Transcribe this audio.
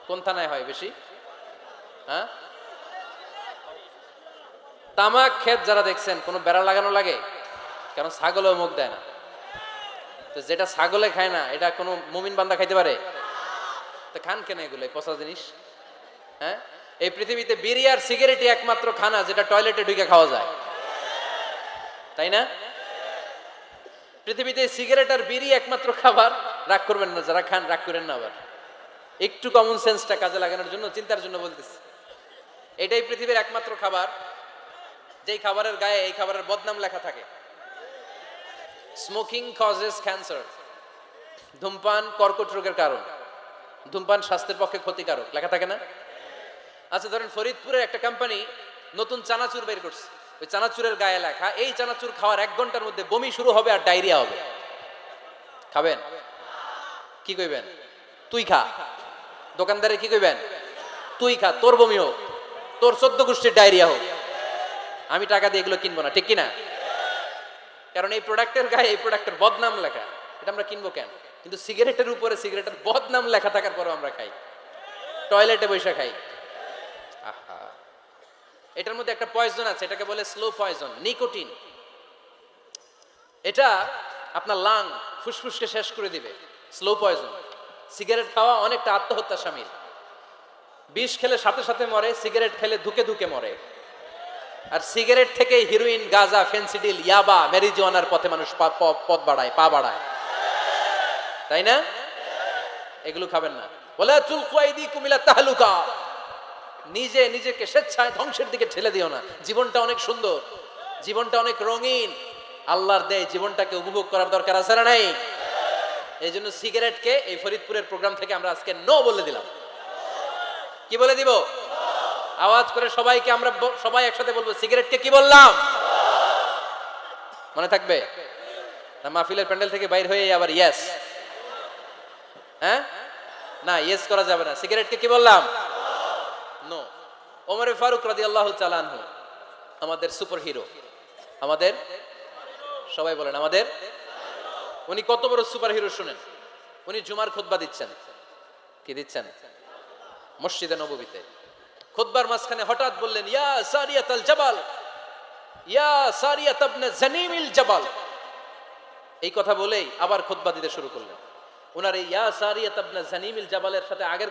কোন থানায় হয় বেশি? হ্যাঁ, তামাক ক্ষেত যারা দেখছেন কোনো বেড়া লাগানো লাগে? কারণ ছাগলেও মুখ দেয় না। তো যেটা ছাগলে খায় না এটা কোনো মুমিন বান্দা খাইতে পারে? তো খান কেন এগুলো, এই পচা জিনিস? হ্যাঁ, এই পৃথিবীতে বিড়ি আর সিগারেটই একমাত্র খানা যেটা টয়লেটে ঢুকে খাওয়া যায়, তাই না? পৃথিবীতে সিগারেট আর বিড়ি একমাত্র খাবার। রাগ করবেন না, যারা খান রাগ করেন না আবার। একটু কমন সেন্সটা কাজে লাগানোর জন্য, চিন্তার জন্য বলতেছি। এটাই পৃথিবীর একমাত্র খাবার যেই খাবারের গায়ে এই খাবারের বদনাম লেখা থাকে। স্মোকিং কজেস ক্যান্সার, ধূমপান কর্কট রোগের কারণ, ধূমপান স্বাস্থ্যের পক্ষে ক্ষতিকারক লেখা থাকে না? আচ্ছা ধরেন ফরিদপুরের একটা কোম্পানি নতুন চানাচুর বের করছে, ওই চানাচুরের গায়ে লেখা এই চানাচুর খাওয়ার 1 ঘন্টার মধ্যে বমি শুরু হবে আর ডায়রিয়া হবে। খাবেন? কি কইবেন? তুই খা। দোকানদারে কি কইবেন? তুই খা, তোর বমি হোক, তোর 14 গোষ্ঠীর ডায়রিয়া হোক, আমি টাকা দিয়ে এগুলো কিনবো না, ঠিক কিনা? কারণ এই প্রোডাক্টের গায়ে এই প্রোডাক্টের বদনাম লেখা, এটা আমরা কিনবো কেন? কিন্তু সিগারেটের উপরে সিগারেটের বদনাম লেখা থাকার পরেও আমরা খাই, টয়লেটে বসে খাই। আহা, এটার মধ্যে একটা পয়জন আছে, এটাকে বলে স্লো পয়জন, নিকোটিন। এটা আপনার লাং ফুসফুসকে শেষ করে দিবে, স্লো পয়জন। সিগারেট খাওয়া অনেকটা আত্মহত্যার শামিল। বিষ খেলে সাথে সাথে মরে, সিগারেট খেলে ধুকে ধুকে মরে। আর সিগারেট থেকে হিরোইন, গাঁজা, ফেন্সিডিল, ইয়াবা, ম্যারিজুয়ানার পথে মানুষ পথ বাড়ায়, পা বাড়ায়, তাই না? এগুলো খাবেন না। ওয়ালা তুলকু আইদিকুম ইলা তাহলুকা, নিজে নিজেকে স্বেচ্ছায় ধ্বংসের দিকে ঠেলে দিও না। জীবনটা অনেক সুন্দর, জীবনটা অনেক রঙিন, আল্লাহর দেয় জীবনটাকে উপভোগ করার দরকার আছে না নাই? এই জন্য সিগারেটকে এই ফরিদপুরের প্রোগ্রাম থেকে আমরা আজকে নো বলে দিলাম। কি বলে দিব? আওয়াজ করে সবাইকে আমরা সবাই একসাথে বলবো, সিগারেটকে কি বললাম? মনে থাকবে না? মাহফিলের প্যান্ডেল থেকে বাইর হয়ে আবার ইয়েস, হ্যাঁ না, ইয়েস করা যাবে না। সিগারেটকে কি বললাম? নো। ওমর ফারুক রাদিয়াল্লাহু তাআলা আনহু আমাদের সুপার হিরো, আমাদের সবাই বলেন আমাদের। উনি কত বড় সুপার হিরো শুনেন। উনি জুমার খুতবা দিচ্ছেন, কি দিচ্ছেন? মসজিদে নববীতে। খুতবার মাঝখানে হঠাৎ বললেন, ইয়া সারিয়াতাল জাবাল, ইয়া সারিয়াত ইবনে জানিমিল জাবাল। এই কথা বলেই আবার খুতবা দিতে শুরু করলেন। ওনার এই ইয়া সারিয়াত ইবনে জানিমিল জাবালের সাথে আগের